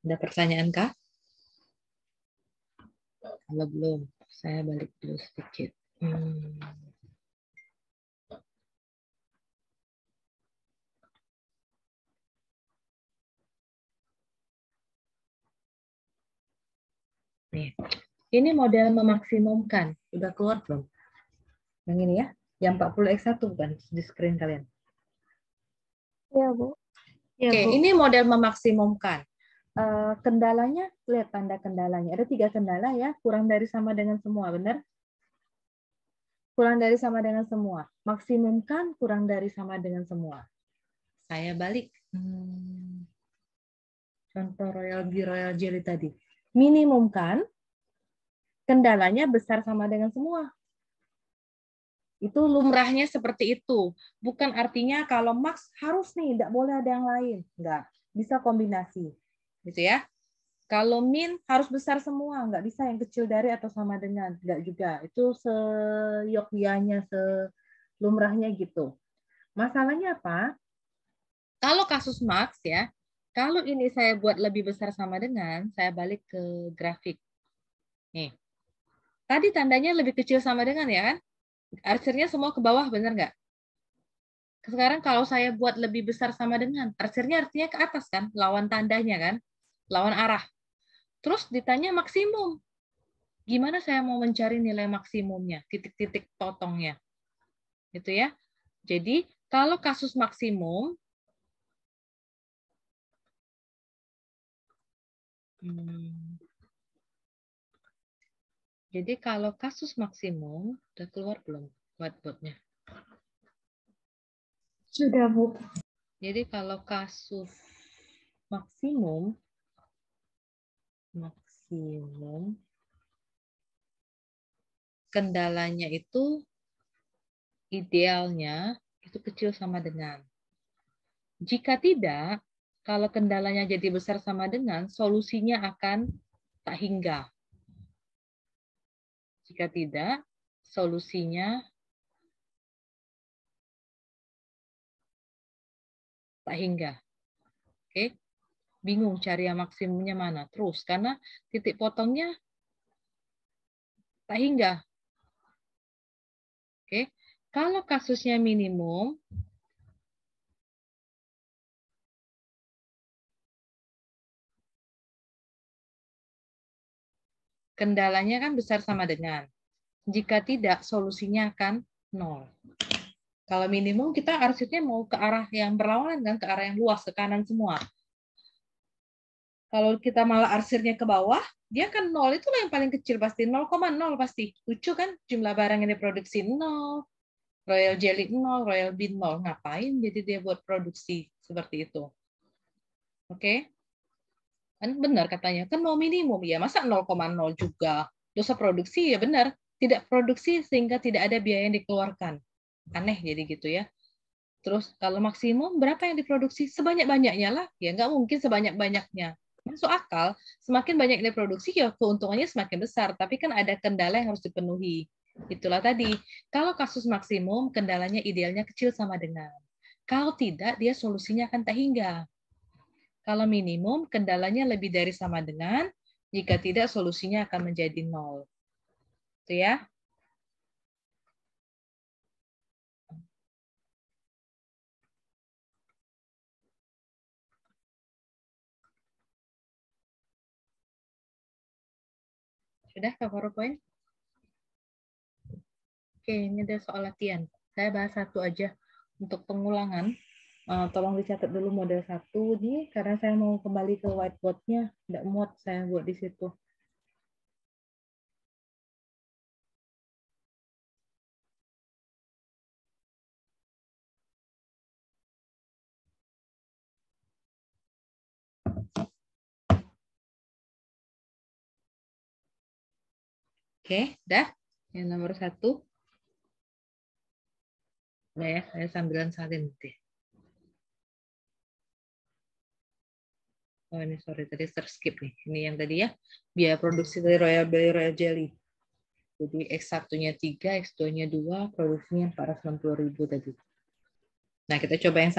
Ada pertanyaan kah? Kalau belum, saya balik dulu sedikit. Nih, ini model memaksimumkan. Udah keluar belum? Yang ini ya, yang 40x1 bukan di screen kalian. Iya, Bu. Oke, ini model memaksimumkan. Kendalanya, lihat tanda kendalanya. Ada 3 kendala ya, kurang dari sama dengan semua, benar? Kurang dari sama dengan semua. Maksimumkan kurang dari sama dengan semua. Saya balik. Contoh Royal B, Royal Jelly tadi. Minimumkan, kendalanya besar sama dengan semua. Itu lumrahnya seperti itu. Bukan artinya kalau max harus nih, tidak boleh ada yang lain. Enggak, bisa kombinasi. Gitu ya. Kalau min harus besar semua, nggak bisa yang kecil dari atau sama dengan. Nggak juga. Itu seyogyanya, selumrahnya gitu. Masalahnya apa? Kalau kasus max ya, kalau ini saya buat lebih besar sama dengan, saya balik ke grafik. Nih. Tadi tandanya lebih kecil sama dengan ya kan? Arsirnya semua ke bawah, benar nggak? Sekarang kalau saya buat lebih besar sama dengan, arsirnya artinya ke atas kan? Lawan tandanya kan? Lawan arah. Terus ditanya maksimum. Gimana saya mau mencari nilai maksimumnya? Titik-titik potongnya. Gitu ya. Jadi kalau kasus maksimum, jadi kalau kasus maksimum, udah keluar belum whiteboard-nya? Sudah, Bu. Jadi kalau kasus maksimum, kendalanya itu idealnya itu kecil sama dengan. Jika tidak, kalau kendalanya jadi besar sama dengan, solusinya akan tak hingga. Jika tidak, solusinya tak hingga. Oke, bingung cari yang maksimumnya mana. Terus, karena titik potongnya tak hingga. Oke, kalau kasusnya minimum, kendalanya kan besar sama dengan. Jika tidak, solusinya akan 0. Kalau minimum, kita arsipnya mau ke arah yang berlawanan, kan? Ke arah yang luas, ke kanan semua. Kalau kita malah arsirnya ke bawah, dia kan 0. Itulah yang paling kecil pasti. 0,0 pasti. Lucu kan? Jumlah barang yang diproduksi 0. Royal Jelly 0, Royal Bean 0. Ngapain jadi dia buat produksi seperti itu? Oke? Kan benar katanya. Kan mau minimum. Ya masa 0,0 juga. Dosa produksi ya benar. Tidak produksi sehingga tidak ada biaya yang dikeluarkan. Aneh jadi gitu ya. Terus kalau maksimum berapa yang diproduksi? Sebanyak-banyaknya lah. Ya nggak mungkin sebanyak-banyaknya. Masuk akal, semakin banyak yang diproduksi ya keuntungannya semakin besar. Tapi kan ada kendala yang harus dipenuhi. Itulah tadi. Kalau kasus maksimum, kendalanya idealnya kecil sama dengan. Kalau tidak, dia solusinya akan tak hingga. Kalau minimum, kendalanya lebih dari sama dengan. Jika tidak, solusinya akan menjadi 0. Itu ya. Sudah ke PowerPoint? Oke, ini ada soal latihan. Saya bahas satu aja untuk pengulangan. Tolong dicatat dulu model 1 nih, karena saya mau kembali ke whiteboard-nya. Tidak muat saya buat di situ. Oke, dah. Yang nomor 1. Nah ya, saya sambilan salin deh. Oh ini sorry, tadi terskip nih. Ini yang tadi ya, biaya produksi dari Royal Jelly. Jadi X1-nya 3, X2-nya 2, produksinya 460.000 tadi. Nah, kita coba yang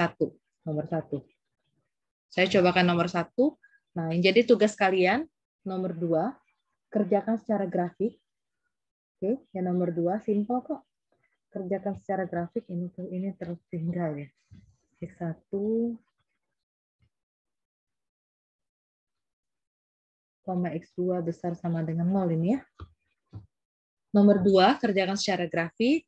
nomor 1. Saya cobakan nomor 1. Nah, yang jadi tugas kalian, nomor 2, kerjakan secara grafik. Oke, yang nomor 2, simple kok. Kerjakan secara grafik, ini tertinggal ya. X1, X2 besar sama dengan 0 ini ya. Nomor 2, kerjakan secara grafik.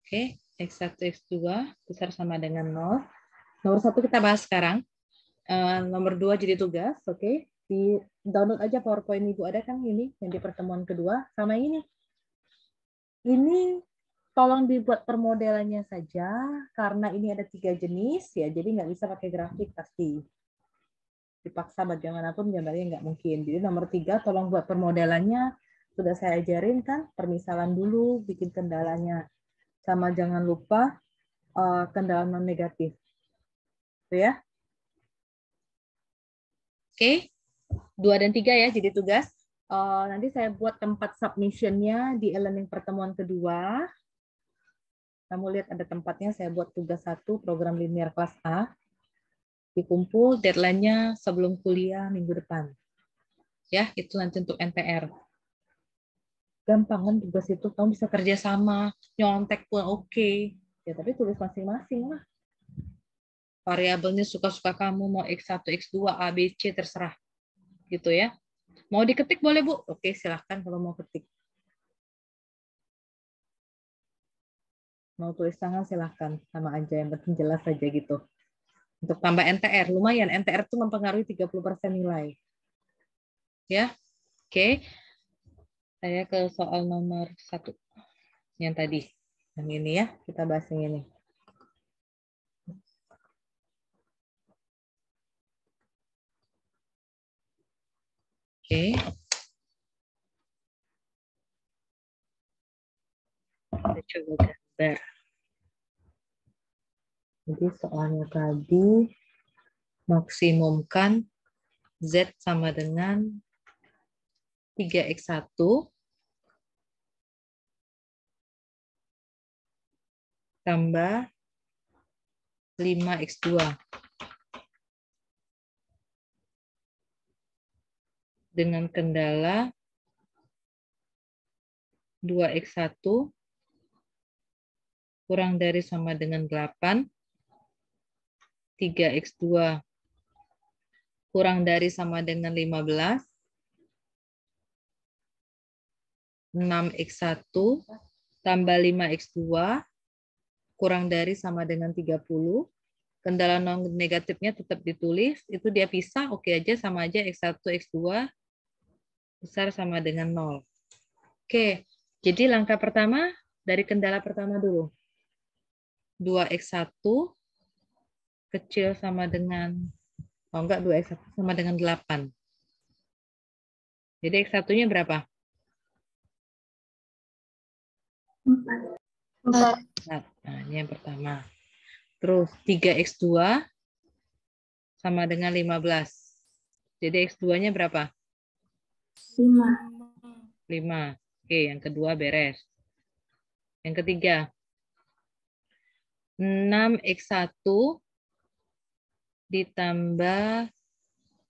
Oke, X1, X2 besar sama dengan 0. Nomor 1 kita bahas sekarang. Nomor 2 jadi tugas, oke. Di download aja PowerPoint Ibu, ada kan ini yang di pertemuan kedua sama ini. Ini tolong dibuat permodelannya saja karena ini ada 3 jenis ya, jadi nggak bisa pakai grafik pasti. Dipaksa bagaimanapun gambarnya nggak mungkin. Jadi nomor 3 tolong buat permodelannya. Sudah saya ajarin kan, permisalan dulu, bikin kendalanya. Sama jangan lupa kendala non negatif. Itu ya. Oke. 2 dan 3 ya jadi tugas. Nanti saya buat tempat submission-nya di e-learning pertemuan kedua. Kamu lihat ada tempatnya, saya buat tugas 1 program linear kelas A. Dikumpul deadline-nya sebelum kuliah minggu depan. Ya, itu nanti untuk NPR. Gampang kan tugas itu, kamu bisa kerja sama, nyontek pun oke. Ya, tapi tulis masing-masing lah. Variabelnya suka-suka kamu, mau X1, X2, A, B, C, terserah. Gitu ya. Mau diketik boleh, Bu? Oke, silahkan kalau mau ketik. Mau tulis tangan silahkan. Sama aja, yang penting jelas saja gitu. Untuk tambah NTR, lumayan. NTR itu mempengaruhi 30% nilai. Ya, oke. Saya ke soal nomor 1. Yang tadi. Yang ini ya, kita bahas yang ini. Oke. Kita coba gambar. Jadi soalnya tadi maksimumkan Z sama dengan 3X1 tambah 5X2 dengan kendala 2x1 kurang dari sama dengan 8. 3x2 kurang dari sama dengan 15. 6x1 tambah 5x2 kurang dari sama dengan 30. Kendala non negatifnya tetap ditulis. Itu dia pisah, oke aja, sama aja x1, x2 besar sama dengan 0. Oke, jadi langkah pertama dari kendala pertama dulu. 2x1 kecil sama dengan, oh enggak, 2x1 sama dengan 8. Jadi x1-nya berapa? 4. Nah, ini yang pertama. Terus 3x2 sama dengan 15. Jadi x2-nya berapa? 5. 5. Oke, yang kedua beres. Yang ketiga. 6x1 ditambah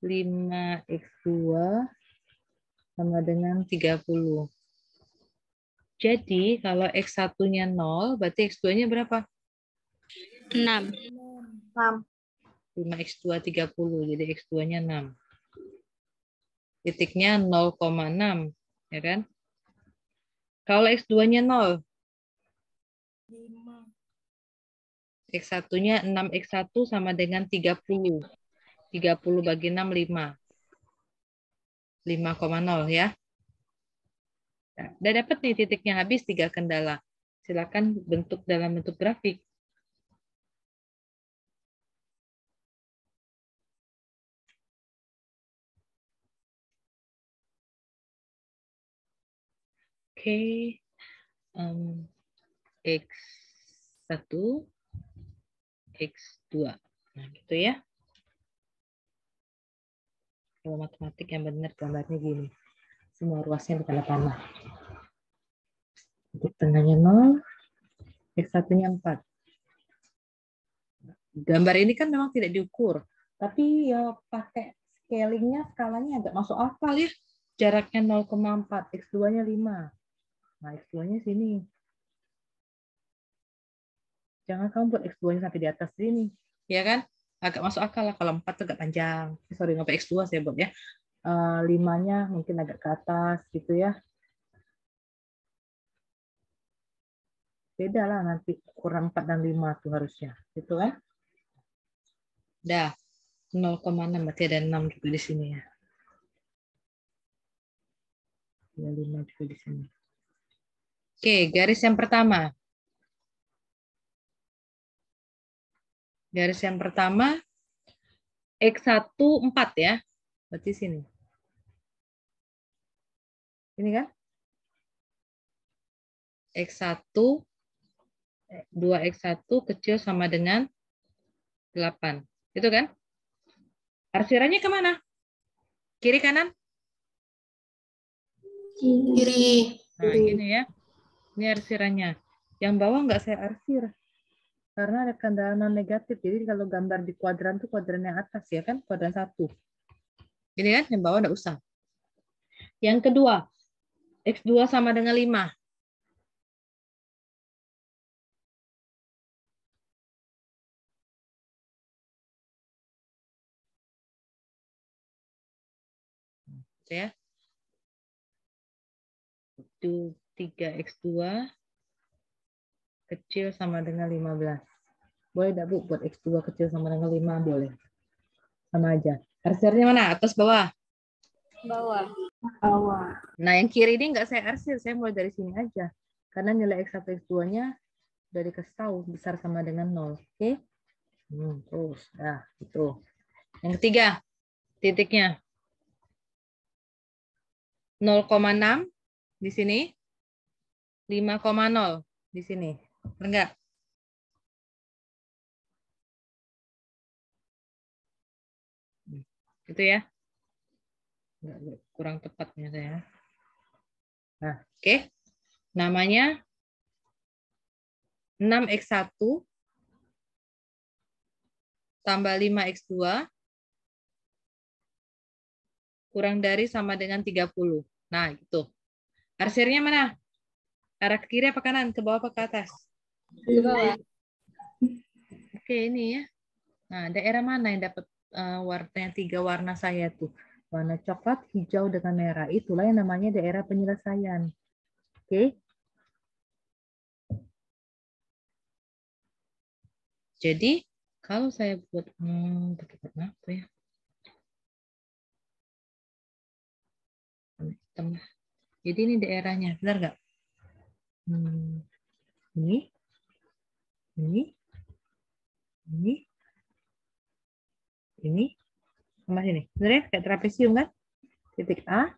5x2 sama dengan 30. Jadi kalau x1-nya 0, berarti x2-nya berapa? 6. 5x2 30, jadi x2-nya 6. Titiknya 0,6, ya kan? Kalau x2-nya 0, x1-nya 6x1 sama dengan 30. 30 bagi 6, 5. 5,0 ya. Nah, udah dapat nih titiknya, habis 3 kendala. Silakan bentuk dalam bentuk grafik. Oke. X1, X2. Nah, gitu ya. Kalau matematik yang benar gambarnya gini. Semua ruasnya di tanda panah. Titik tengahnya 0, X1-nya 4. Gambar ini kan memang tidak diukur, tapi ya pakai scalingnya, skalanya agak masuk akal ya. Jaraknya 0,4, X2-nya 5. Nah, X2-nya sini. Jangan kamu buat X2-nya sampai di atas sini. Ya kan? Agak masuk akal lah. Kalau 4 agak panjang. Sorry, sampai X2 saya buat ya. 5-nya mungkin agak ke atas gitu ya. Beda lah nanti. Kurang 4 dan 5 tuh harusnya. Gitu kan? Dah. 0,6 berarti ada 6 juga di sini ya. 5 juga di sini. Oke, garis yang pertama. Garis yang pertama, X1 4 ya. Berarti sini. Ini kan? X1, 2X1 kecil sama dengan 8. Itu kan? Arsirannya kemana? Kiri kanan? Kiri. Nah, gini ya. Ini arsirannya. Yang bawah nggak saya arsir. Karena ada kendala non negatif. Jadi kalau gambar di kuadran tuh kuadran yang atas ya kan? Kuadran 1. Ini kan? Yang bawah nggak usah. Yang kedua. X2 sama dengan 5. Ya. Itu 3X2 kecil sama dengan 15. Boleh enggak Bu buat X2 kecil sama dengan 5? Boleh. Sama aja. Arsirnya mana? Atas bawah? Bawah. Nah, yang kiri ini enggak saya arsir. Saya mulai dari sini aja. Karena nilai X1, X2-nya dari dikasih tahu besar sama dengan 0. Oke? Terus. Nah, itu. Yang ketiga, titiknya. 0,6 di sini. 5,0 di sini. Enggak? Gitu ya. Enggak, kurang tepatnya saya. Nah, oke. Namanya 6X1 tambah 5X2 kurang dari sama dengan 30. Nah, gitu. Arsirnya mana? Arah ke kiri apa kanan? Ke bawah apa ke atas? Ke bawah. Oke, ini ya. Nah, daerah mana yang dapat warna 3 warna saya tuh? Warna coklat, hijau, dengan merah. Itulah yang namanya daerah penyelesaian. Oke. Jadi, kalau saya buat pakai warna apa ya? Hitam. Jadi ini daerahnya, benar nggak? Ini, ini, sama sini. Benar ya? Kayak trapesium kan? Titik A,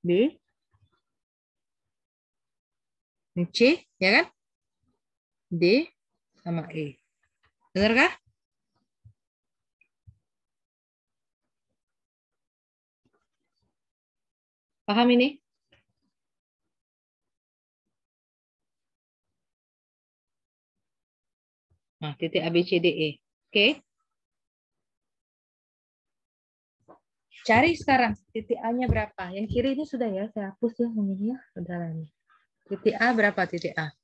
B, ini C, ya kan? D, sama E. Benar kah? Paham ini? Nah, titik A, B, C, D, E. Oke. Cari sekarang titik A-nya berapa. Yang kiri ini sudah ya, saya hapus ya. Ini ya, sudah ini. Titik A berapa titik A?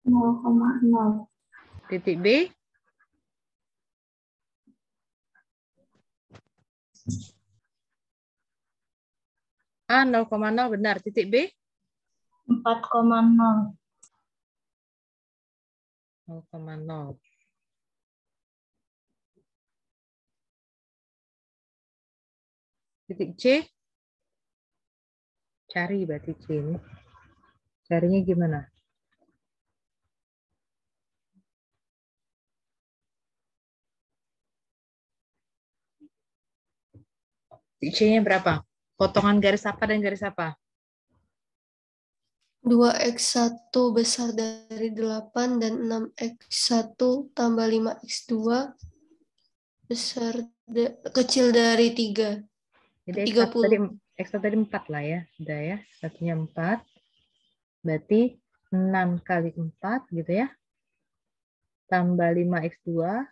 0,0. Titik B? A 0,0 benar. Titik B? 4,0. 0,0. Titik C? Cari berarti C ini. Carinya gimana? Titik C-nya berapa? Potongan garis apa dan garis apa? 2x1 besar dari 8 dan 6x1 tambah 5x2 besar kecil dari 3. Jadi 30. X tadi 4 lah ya. Sudah ya. Satunya 4. Berarti 6 kali 4 gitu ya. Tambah 5x2.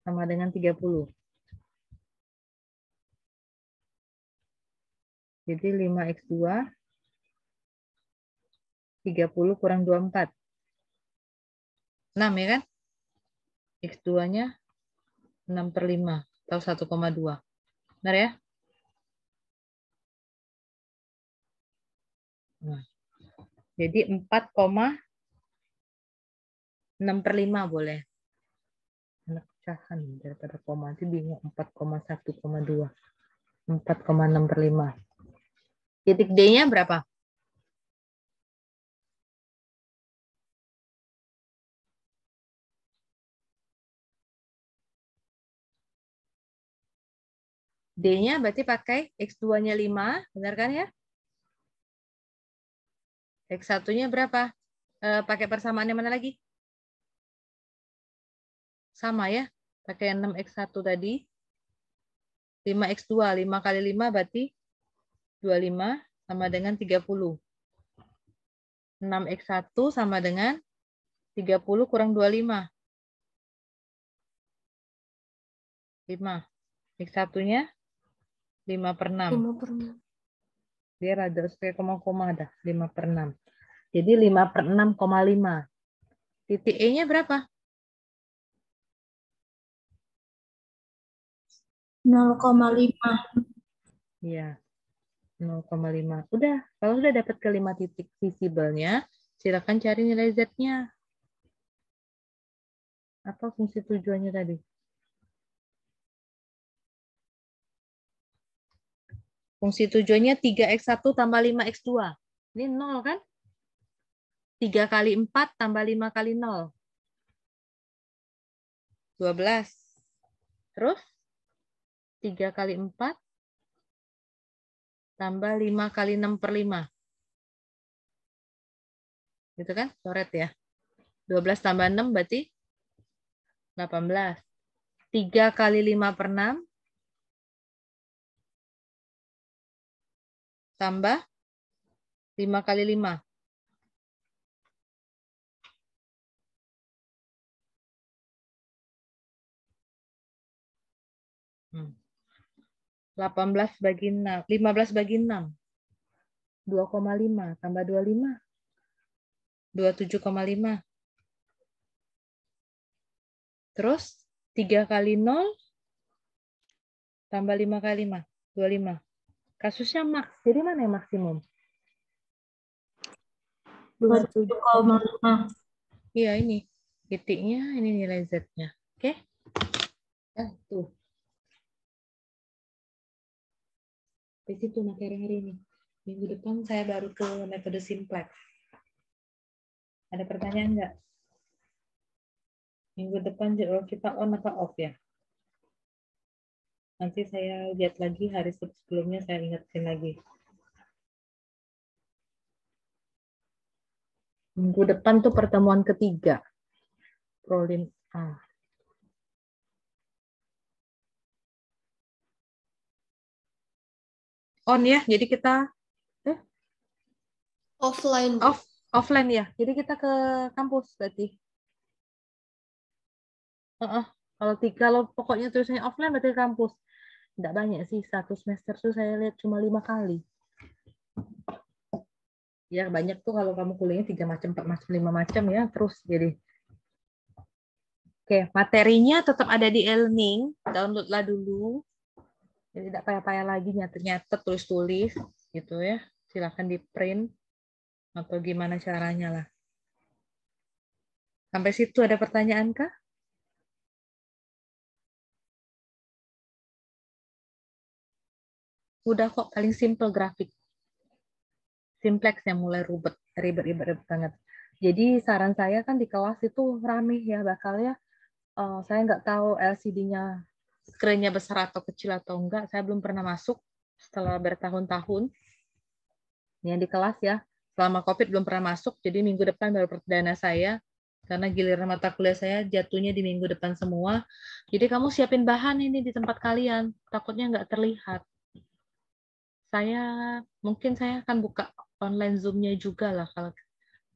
Sama dengan 30. Jadi 5x2. 30 kurang 24. 6 ya kan? X2-nya 6/5 atau 1,2. Benar ya? Nah, jadi 4,6/5 boleh. Anak pecahan daripada koma. Nanti bingung 4,1,2. 4,6/5. Titik D-nya berapa? D-nya berarti pakai X2-nya 5, benar kan ya? X1-nya berapa? Pakai persamaannya mana lagi? Sama ya, pakai 6x1 tadi. 5x2, 5 kali 5 berarti 25 sama dengan 30. 6x1 sama dengan 30 kurang 25. 5. X1-nya 5/6. 5/6. Dia rada kayak koma-koma dah. 5/6. Jadi 5/6,5. Titik E-nya berapa? 0,5. Iya. 0,5. Udah, kalau sudah dapat ke 5 titik visible-nya, silakan cari nilai Z-nya. Apa fungsi tujuannya tadi? Fungsi tujuannya 3x1 tambah 5x2. Ini 0 kan? 3 kali 4 tambah 5 kali 0. 12. Terus 3 kali 4 tambah 5 kali 6/5. Gitu kan? Coret ya. 12 tambah 6 berarti 18. 3 kali 5/6 tambah 5 kali 5. 18 bagi 6. 15 bagi 6. 2,5 tambah 25. 27,5. Terus 3 kali 0 tambah 5 kali 5. 25. Kasusnya maks. Jadi mana yang maksimum? 27,5. Iya, ini. Titiknya, ini nilai Z-nya. Oke? Tuh. Di situ materi hari ini. Minggu depan saya baru ke metode simplex. Ada pertanyaan nggak? Minggu depan jadwal kita on atau off ya? Nanti saya lihat lagi hari sebelumnya, saya ingetin lagi. Minggu depan tuh pertemuan ketiga. Prolim A. On ya, jadi kita Offline, Bu. offline ya. Jadi kita ke kampus berarti. Kalau pokoknya tulisannya offline berarti ke kampus. Tidak banyak sih, satu semester tuh saya lihat cuma 5 kali. Ya banyak tuh kalau kamu kuliahnya 3 macam, 4 macam, 5 macam ya terus jadi. Oke, materinya tetap ada di e-learning, downloadlah dulu. Jadi tidak payah-payah lagi nyatet-nyatet, tulis-tulis gitu ya. Silakan di print atau gimana caranya lah. Sampai situ ada pertanyaan kah? Udah kok, paling simple grafik. Simplex yang mulai ribet banget. Jadi saran saya kan di kelas itu rame ya bakalnya. Saya nggak tahu LCD-nya, screen-nya besar atau kecil atau enggak. Saya belum pernah masuk setelah bertahun-tahun. Yang di kelas ya, selama COVID belum pernah masuk. Jadi minggu depan baru perdana saya. Karena giliran mata kuliah saya jatuhnya di minggu depan semua. Jadi kamu siapin bahan ini di tempat kalian. Takutnya nggak terlihat. Mungkin saya akan buka online Zoom-nya juga lah kalau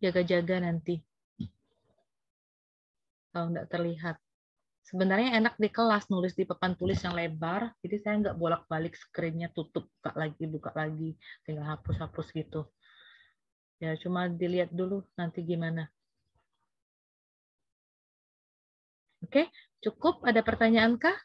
jaga-jaga nanti. Kalau nggak terlihat. Sebenarnya enak di kelas nulis di papan tulis yang lebar, jadi saya nggak bolak-balik screen-nya tutup, buka lagi, tinggal hapus-hapus gitu. Ya cuma dilihat dulu nanti gimana. Oke, cukup. Ada pertanyaan kah?